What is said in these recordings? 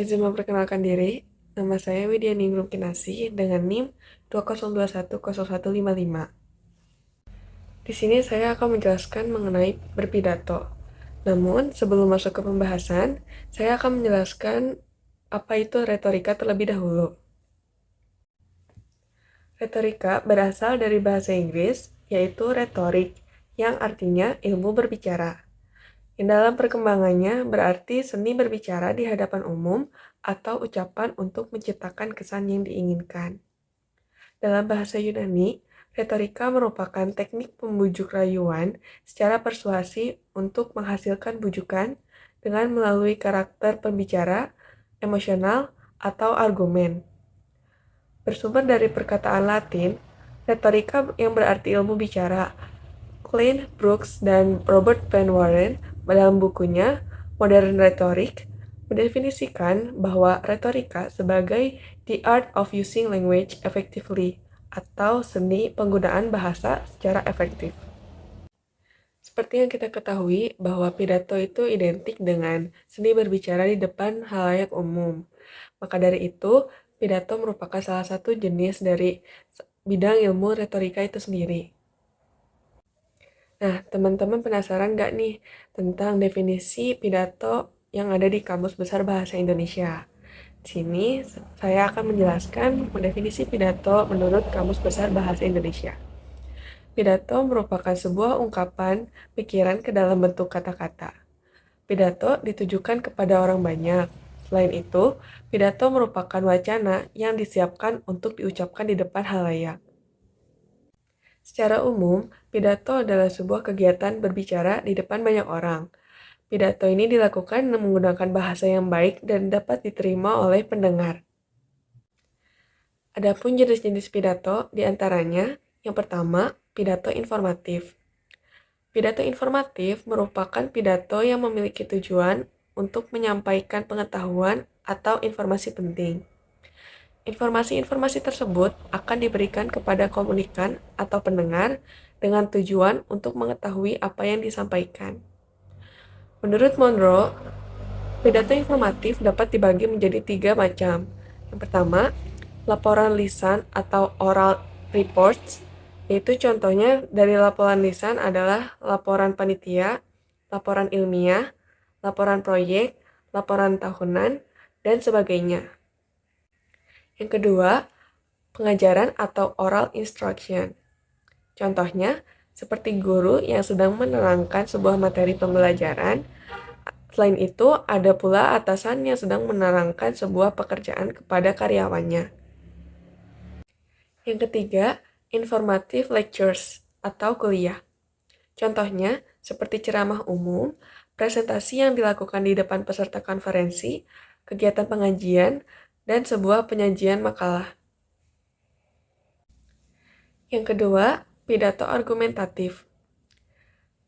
Izin memperkenalkan diri, nama saya Widya Ningrum Kinasi dengan NIM 20210155. Di sini saya akan menjelaskan mengenai berpidato. Namun, sebelum masuk ke pembahasan, saya akan menjelaskan apa itu retorika terlebih dahulu. Retorika berasal dari bahasa Inggris, yaitu retorik, yang artinya ilmu berbicara. Yang dalam perkembangannya berarti seni berbicara di hadapan umum atau ucapan untuk menciptakan kesan yang diinginkan. Dalam bahasa Yunani, retorika merupakan teknik pembujuk rayuan secara persuasi untuk menghasilkan bujukan dengan melalui karakter pembicara, emosional, atau argumen. Bersumber dari perkataan Latin, retorika yang berarti ilmu bicara. Clint Brooks dan Robert Van Warren dalam bukunya Modern Rhetoric mendefinisikan bahwa retorika sebagai the art of using language effectively atau seni penggunaan bahasa secara efektif. Seperti yang kita ketahui bahwa pidato itu identik dengan seni berbicara di depan halayak umum. Maka dari itu, pidato merupakan salah satu jenis dari bidang ilmu retorika itu sendiri. Nah, teman-teman penasaran nggak nih tentang definisi pidato yang ada di Kamus Besar Bahasa Indonesia? Di sini saya akan menjelaskan definisi pidato menurut Kamus Besar Bahasa Indonesia. Pidato merupakan sebuah ungkapan pikiran ke dalam bentuk kata-kata. Pidato ditujukan kepada orang banyak. Selain itu, pidato merupakan wacana yang disiapkan untuk diucapkan di depan halayak. Secara umum, pidato adalah sebuah kegiatan berbicara di depan banyak orang. Pidato ini dilakukan menggunakan bahasa yang baik dan dapat diterima oleh pendengar. Adapun jenis-jenis pidato diantaranya, yang pertama, pidato informatif. Pidato informatif merupakan pidato yang memiliki tujuan untuk menyampaikan pengetahuan atau informasi penting. Informasi-informasi tersebut akan diberikan kepada komunikan atau pendengar dengan tujuan untuk mengetahui apa yang disampaikan. Menurut Monroe, pidato informatif dapat dibagi menjadi 3 macam. Yang pertama, laporan lisan atau oral reports, yaitu contohnya dari laporan lisan adalah laporan panitia, laporan ilmiah, laporan proyek, laporan tahunan, dan sebagainya. Yang kedua, pengajaran atau oral instruction. Contohnya, seperti guru yang sedang menerangkan sebuah materi pembelajaran. Selain itu, ada pula atasan yang sedang menerangkan sebuah pekerjaan kepada karyawannya. Yang ketiga, informative lectures atau kuliah. Contohnya, seperti ceramah umum, presentasi yang dilakukan di depan peserta konferensi, kegiatan pengajian, dan sebuah penyajian makalah. Yang kedua, pidato argumentatif.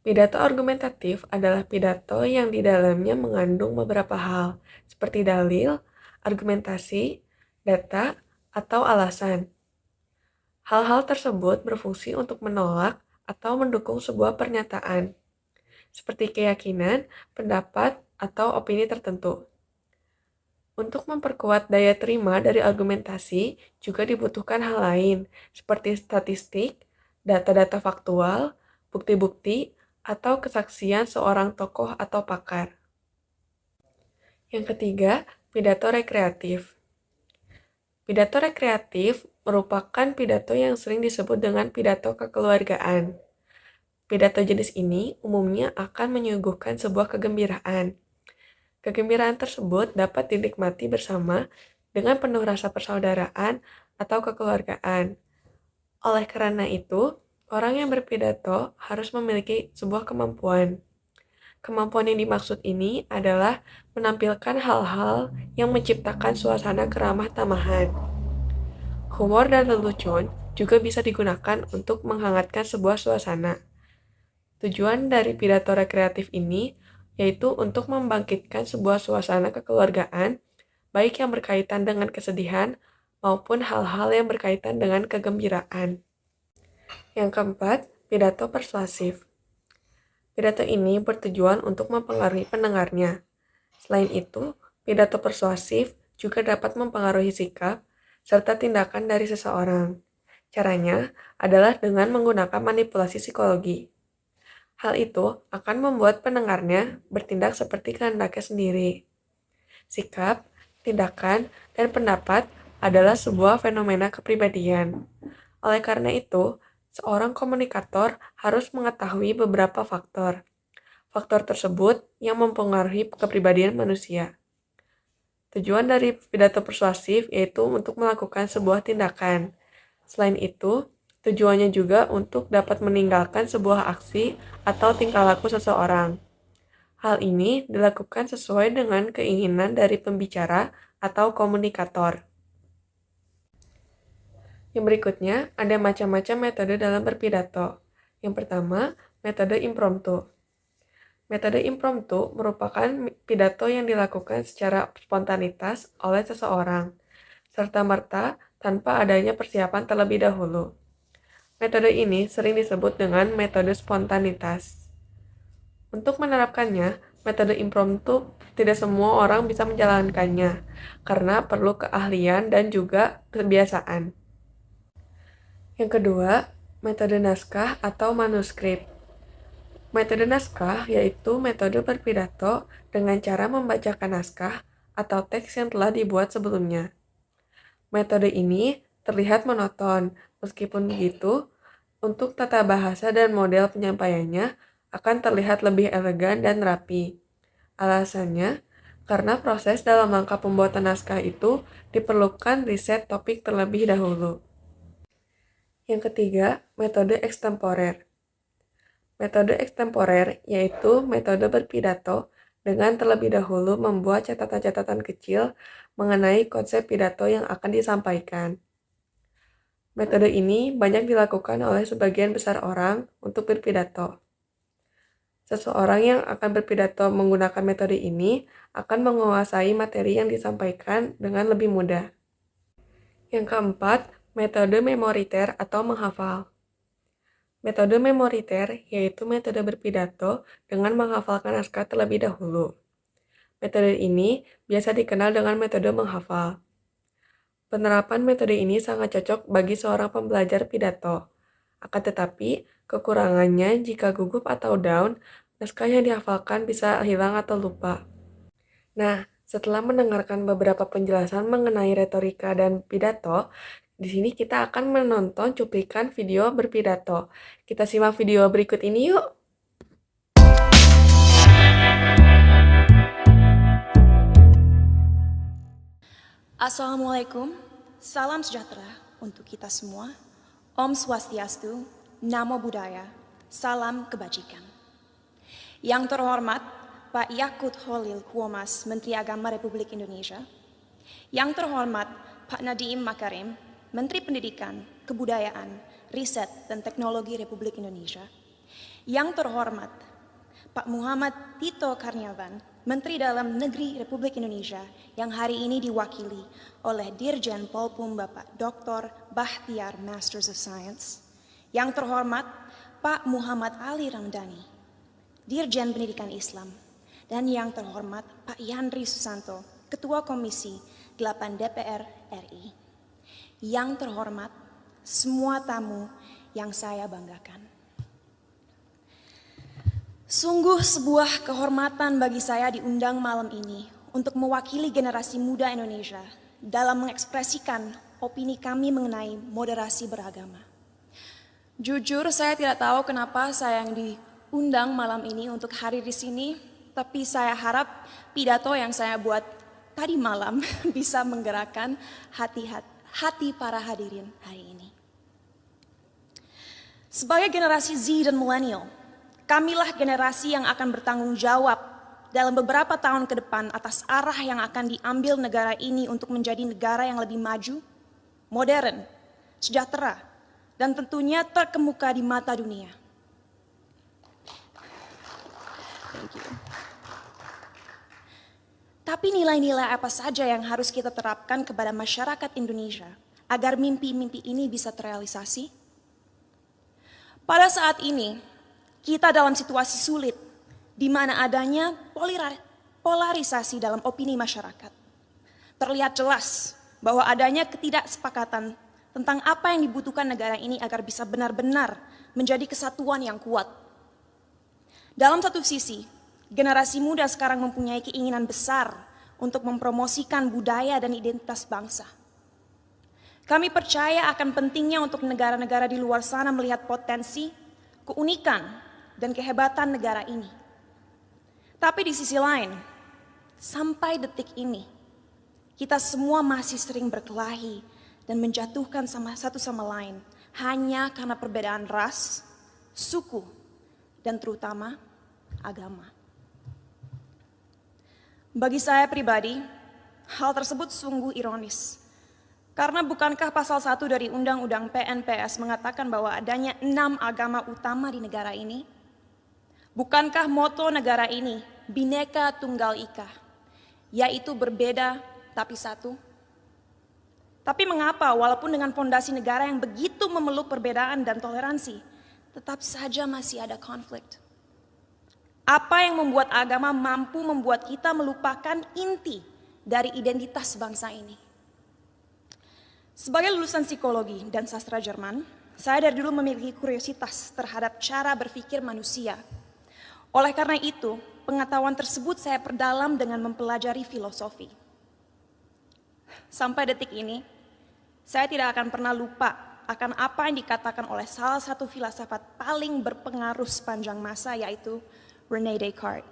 Pidato argumentatif adalah pidato yang di dalamnya mengandung beberapa hal, seperti dalil, argumentasi, data, atau alasan. Hal-hal tersebut berfungsi untuk menolak atau mendukung sebuah pernyataan, seperti keyakinan, pendapat, atau opini tertentu. Untuk memperkuat daya terima dari argumentasi, juga dibutuhkan hal lain, seperti statistik, data-data faktual, bukti-bukti, atau kesaksian seorang tokoh atau pakar. Yang ketiga, pidato rekreatif. Pidato rekreatif merupakan pidato yang sering disebut dengan pidato kekeluargaan. Pidato jenis ini umumnya akan menyuguhkan sebuah kegembiraan. Kegembiraan tersebut dapat dinikmati bersama dengan penuh rasa persaudaraan atau kekeluargaan. Oleh karena itu, orang yang berpidato harus memiliki sebuah kemampuan. Kemampuan yang dimaksud ini adalah menampilkan hal-hal yang menciptakan suasana keramah tamahan. Humor dan lelucon juga bisa digunakan untuk menghangatkan sebuah suasana. Tujuan dari pidato rekreatif ini yaitu untuk membangkitkan sebuah suasana kekeluargaan, baik yang berkaitan dengan kesedihan maupun hal-hal yang berkaitan dengan kegembiraan. Yang keempat, pidato persuasif. Pidato ini bertujuan untuk mempengaruhi pendengarnya. Selain itu, Pidato persuasif juga dapat mempengaruhi sikap serta tindakan dari seseorang. Caranya adalah dengan menggunakan manipulasi psikologi. Hal itu akan membuat pendengarnya bertindak seperti kehendaknya sendiri. Sikap, tindakan, dan pendapat adalah sebuah fenomena kepribadian. Oleh karena itu, seorang komunikator harus mengetahui beberapa faktor. Faktor tersebut yang mempengaruhi kepribadian manusia. Tujuan dari pidato persuasif yaitu untuk melakukan sebuah tindakan. Selain itu, tujuannya juga untuk dapat meninggalkan sebuah aksi atau tingkah laku seseorang. Hal ini dilakukan sesuai dengan keinginan dari pembicara atau komunikator. Yang berikutnya, ada macam-macam metode dalam berpidato. Yang pertama, metode impromptu. Metode impromptu merupakan pidato yang dilakukan secara spontanitas oleh seseorang, serta-merta tanpa adanya persiapan terlebih dahulu. Metode ini sering disebut dengan metode spontanitas. Untuk menerapkannya, metode impromptu tidak semua orang bisa menjalankannya, karena perlu keahlian dan juga kebiasaan. Yang kedua, metode naskah atau manuskrip. Metode naskah yaitu metode berpidato dengan cara membacakan naskah atau teks yang telah dibuat sebelumnya. Metode ini terlihat monoton, meskipun begitu, untuk tata bahasa dan model penyampaiannya akan terlihat lebih elegan dan rapi. Alasannya, karena proses dalam langkah pembuatan naskah itu diperlukan riset topik terlebih dahulu. Yang ketiga, metode ekstemporer. Metode ekstemporer yaitu metode berpidato dengan terlebih dahulu membuat catatan-catatan kecil mengenai konsep pidato yang akan disampaikan. Metode ini banyak dilakukan oleh sebagian besar orang untuk berpidato. Seseorang yang akan berpidato menggunakan metode ini akan menguasai materi yang disampaikan dengan lebih mudah. Yang keempat, metode memoriter atau menghafal. Metode memoriter yaitu metode berpidato dengan menghafalkan naskah terlebih dahulu. Metode ini biasa dikenal dengan metode menghafal. Penerapan metode ini sangat cocok bagi seorang pembelajar pidato. Akan tetapi, kekurangannya jika gugup atau down, naskah yang dihafalkan bisa hilang atau lupa. Nah, setelah mendengarkan beberapa penjelasan mengenai retorika dan pidato, di sini kita akan menonton cuplikan video berpidato. Kita simak video berikut ini yuk! Assalamualaikum, salam sejahtera untuk kita semua. Om Swastiastu, Namo Buddhaya, salam kebajikan. Yang terhormat Pak Yakut Holil Kuomas, Menteri Agama Republik Indonesia. Yang terhormat Pak Nadiem Makarim, Menteri Pendidikan, Kebudayaan, Riset, dan Teknologi Republik Indonesia. Yang terhormat Pak Muhammad Tito Karnavian, Menteri Dalam Negeri Republik Indonesia, yang hari ini diwakili oleh Dirjen Polpum Bapak Dr. Bahtiar Masters of Science. Yang terhormat Pak Muhammad Ali Ramdhani, Dirjen Pendidikan Islam. Dan yang terhormat Pak Yandri Susanto, Ketua Komisi 8 DPR RI. Yang terhormat semua tamu yang saya banggakan. Sungguh sebuah kehormatan bagi saya diundang malam ini untuk mewakili generasi muda Indonesia dalam mengekspresikan opini kami mengenai moderasi beragama. Jujur saya tidak tahu kenapa saya yang diundang malam ini untuk hadir di sini, tapi saya harap pidato yang saya buat tadi malam bisa menggerakkan hati para hadirin hari ini. Sebagai generasi Z dan milenial, kamilah generasi yang akan bertanggung jawab dalam beberapa tahun ke depan atas arah yang akan diambil negara ini untuk menjadi negara yang lebih maju, modern, sejahtera, dan tentunya terkemuka di mata dunia. Thank you. Tapi nilai-nilai apa saja yang harus kita terapkan kepada masyarakat Indonesia agar mimpi-mimpi ini bisa terrealisasi? Pada saat ini, kita dalam situasi sulit, di mana adanya polarisasi dalam opini masyarakat. Terlihat jelas bahwa adanya ketidaksepakatan tentang apa yang dibutuhkan negara ini agar bisa benar-benar menjadi kesatuan yang kuat. Dalam satu sisi, generasi muda sekarang mempunyai keinginan besar untuk mempromosikan budaya dan identitas bangsa. Kami percaya akan pentingnya untuk negara-negara di luar sana melihat potensi, keunikan, dan kehebatan negara ini. Tapi di sisi lain, sampai detik ini, kita semua masih sering berkelahi dan menjatuhkan satu sama lain hanya karena perbedaan ras, suku, dan terutama agama. Bagi saya pribadi, hal tersebut sungguh ironis. Karena bukankah pasal 1 dari Undang-Undang PNPS mengatakan bahwa adanya 6 agama utama di negara ini? Bukankah moto negara ini Bhinneka Tunggal Ika, yaitu berbeda tapi satu? Tapi mengapa walaupun dengan fondasi negara yang begitu memeluk perbedaan dan toleransi, tetap saja masih ada konflik? Apa yang membuat agama mampu membuat kita melupakan inti dari identitas bangsa ini? Sebagai lulusan psikologi dan sastra Jerman, saya dari dulu memiliki kuriositas terhadap cara berpikir manusia. Oleh karena itu, pengetahuan tersebut saya perdalam dengan mempelajari filosofi. Sampai detik ini, saya tidak akan pernah lupa akan apa yang dikatakan oleh salah satu filsafat paling berpengaruh sepanjang masa, yaitu René Descartes.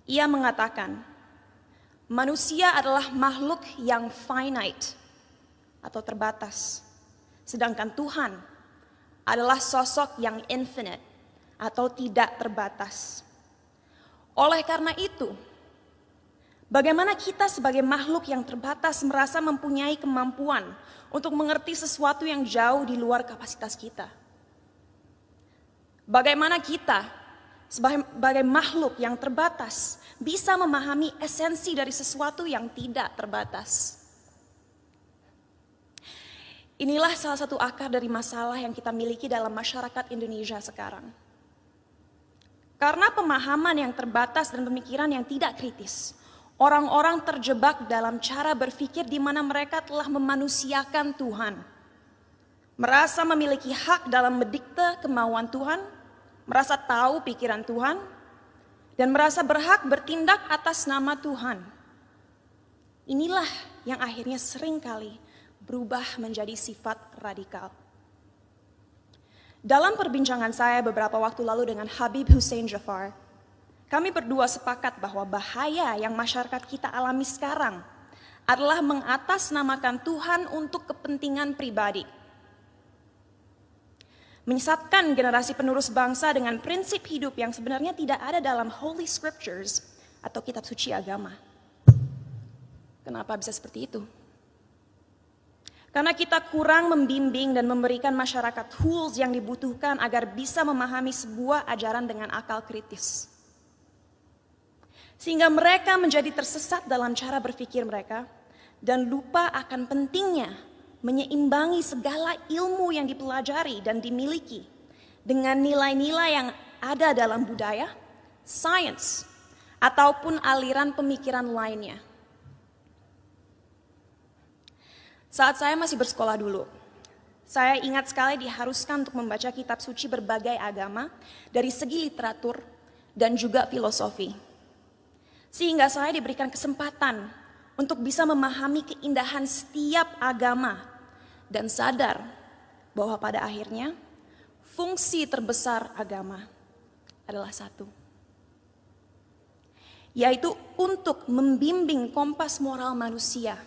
Ia mengatakan, manusia adalah makhluk yang finite atau terbatas, sedangkan Tuhan adalah sosok yang infinite atau tidak terbatas. Oleh karena itu, bagaimana kita sebagai makhluk yang terbatas merasa mempunyai kemampuan untuk mengerti sesuatu yang jauh di luar kapasitas kita? Bagaimana kita sebagai makhluk yang terbatas bisa memahami esensi dari sesuatu yang tidak terbatas? Inilah salah satu akar dari masalah yang kita miliki dalam masyarakat Indonesia sekarang. Karena pemahaman yang terbatas dan pemikiran yang tidak kritis, orang-orang terjebak dalam cara berpikir di mana mereka telah memanusiakan Tuhan. Merasa memiliki hak dalam mendikte kemauan Tuhan, merasa tahu pikiran Tuhan, dan merasa berhak bertindak atas nama Tuhan. Inilah yang akhirnya seringkali berubah menjadi sifat radikal. Dalam perbincangan saya beberapa waktu lalu dengan Habib Hussein Jafar, kami berdua sepakat bahwa bahaya yang masyarakat kita alami sekarang adalah mengatasnamakan Tuhan untuk kepentingan pribadi. Menyesatkan generasi penerus bangsa dengan prinsip hidup yang sebenarnya tidak ada dalam Holy Scriptures atau kitab suci agama. Kenapa bisa seperti itu? Karena kita kurang membimbing dan memberikan masyarakat tools yang dibutuhkan agar bisa memahami sebuah ajaran dengan akal kritis. Sehingga mereka menjadi tersesat dalam cara berpikir mereka dan lupa akan pentingnya menyeimbangi segala ilmu yang dipelajari dan dimiliki dengan nilai-nilai yang ada dalam budaya, sains, ataupun aliran pemikiran lainnya. Saat saya masih bersekolah dulu, saya ingat sekali diharuskan untuk membaca kitab suci berbagai agama dari segi literatur dan juga filosofi. Sehingga saya diberikan kesempatan untuk bisa memahami keindahan setiap agama dan sadar bahwa pada akhirnya fungsi terbesar agama adalah satu, yaitu untuk membimbing kompas moral manusia.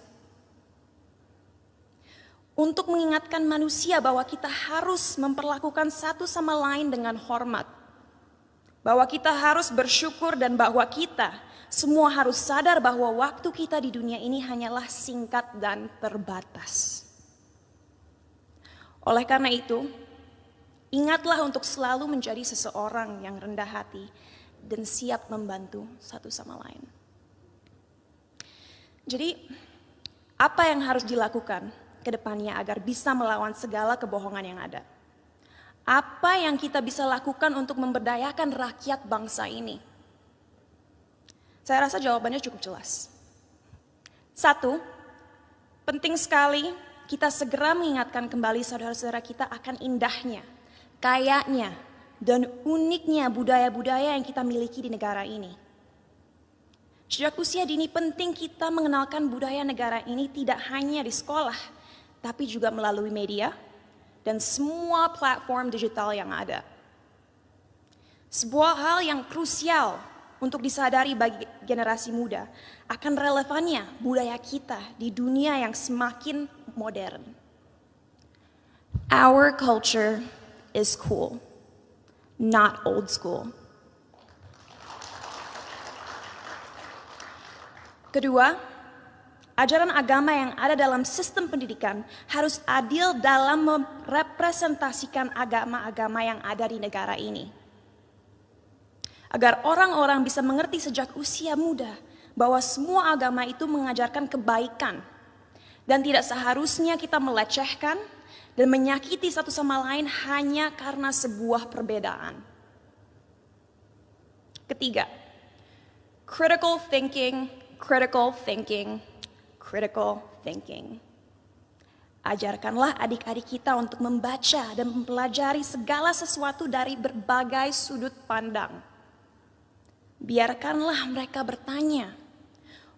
Untuk mengingatkan manusia bahwa kita harus memperlakukan satu sama lain dengan hormat. Bahwa kita harus bersyukur dan bahwa kita semua harus sadar bahwa waktu kita di dunia ini hanyalah singkat dan terbatas. Oleh karena itu, ingatlah untuk selalu menjadi seseorang yang rendah hati dan siap membantu satu sama lain. Jadi, apa yang harus dilakukan ke depannya agar bisa melawan segala kebohongan yang ada? Apa yang kita bisa lakukan untuk memberdayakan rakyat bangsa ini? Saya rasa jawabannya cukup jelas. 1, penting sekali kita segera mengingatkan kembali saudara-saudara kita akan indahnya, kayanya, dan uniknya budaya-budaya yang kita miliki di negara ini. Sejak usia dini penting kita mengenalkan budaya negara ini tidak hanya di sekolah, tapi juga melalui media dan semua platform digital yang ada. Sebuah hal yang krusial untuk disadari bagi generasi muda akan relevannya budaya kita di dunia yang semakin modern. Our culture is cool, not old school. Kedua, ajaran agama yang ada dalam sistem pendidikan harus adil dalam merepresentasikan agama-agama yang ada di negara ini. Agar orang-orang bisa mengerti sejak usia muda bahwa semua agama itu mengajarkan kebaikan dan tidak seharusnya kita melecehkan dan menyakiti satu sama lain hanya karena sebuah perbedaan. Ketiga, critical thinking, critical thinking, critical thinking. Ajarkanlah adik-adik kita untuk membaca dan mempelajari segala sesuatu dari berbagai sudut pandang. Biarkanlah mereka bertanya.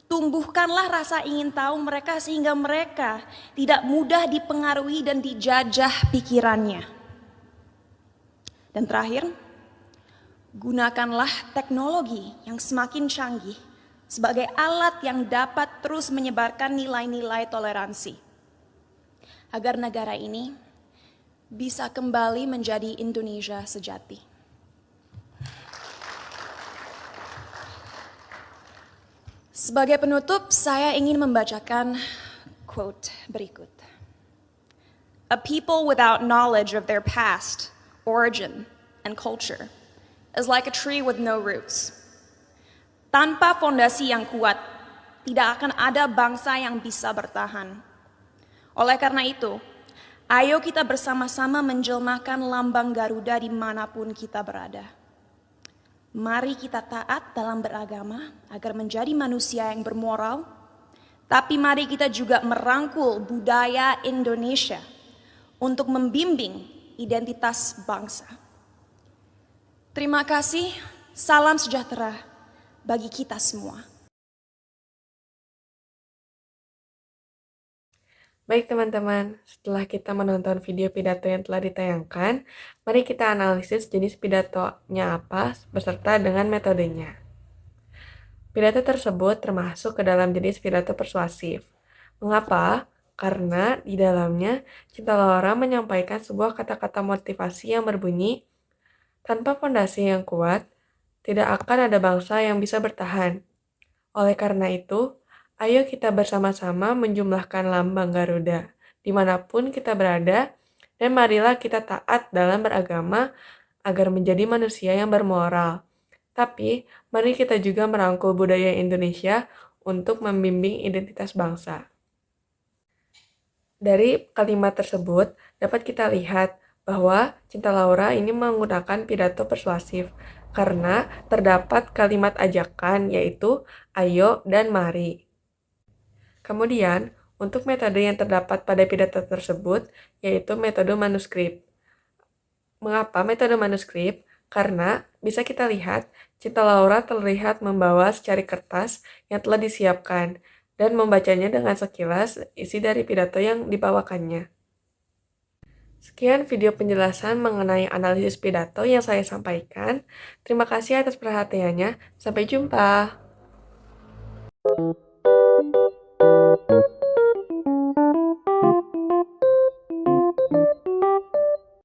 Tumbuhkanlah rasa ingin tahu mereka sehingga mereka tidak mudah dipengaruhi dan dijajah pikirannya. Dan terakhir, gunakanlah teknologi yang semakin canggih sebagai alat yang dapat terus menyebarkan nilai-nilai toleransi. Agar negara ini bisa kembali menjadi Indonesia sejati. Sebagai penutup, saya ingin membacakan quote berikut. A people without knowledge of their past, origin, and culture is like a tree with no roots. Tanpa fondasi yang kuat, tidak akan ada bangsa yang bisa bertahan. Oleh karena itu, ayo kita bersama-sama menjelmakan lambang Garuda dimanapun kita berada. Mari kita taat dalam beragama agar menjadi manusia yang bermoral, tapi mari kita juga merangkul budaya Indonesia untuk membimbing identitas bangsa. Terima kasih, salam sejahtera bagi kita semua. Baik teman-teman, setelah kita menonton video pidato yang telah ditayangkan, mari kita analisis jenis pidatonya apa beserta dengan metodenya. Pidato tersebut termasuk ke dalam jenis pidato persuasif. Mengapa? Karena di dalamnya Cinta Laura menyampaikan sebuah kata-kata motivasi yang berbunyi, tanpa fondasi yang kuat, tidak akan ada bangsa yang bisa bertahan. Oleh karena itu, ayo kita bersama-sama menjumlahkan lambang Garuda dimanapun kita berada, dan marilah kita taat dalam beragama agar menjadi manusia yang bermoral. Tapi, mari kita juga merangkul budaya Indonesia untuk membimbing identitas bangsa. Dari kalimat tersebut, dapat kita lihat bahwa Cinta Laura ini menggunakan pidato persuasif karena terdapat kalimat ajakan yaitu ayo dan mari. Kemudian, untuk metode yang terdapat pada pidato tersebut, yaitu metode manuskrip. Mengapa metode manuskrip? Karena bisa kita lihat, Cinta Laura terlihat membawa secari kertas yang telah disiapkan, dan membacanya dengan sekilas isi dari pidato yang dibawakannya. Sekian video penjelasan mengenai analisis pidato yang saya sampaikan. Terima kasih atas perhatiannya. Sampai jumpa.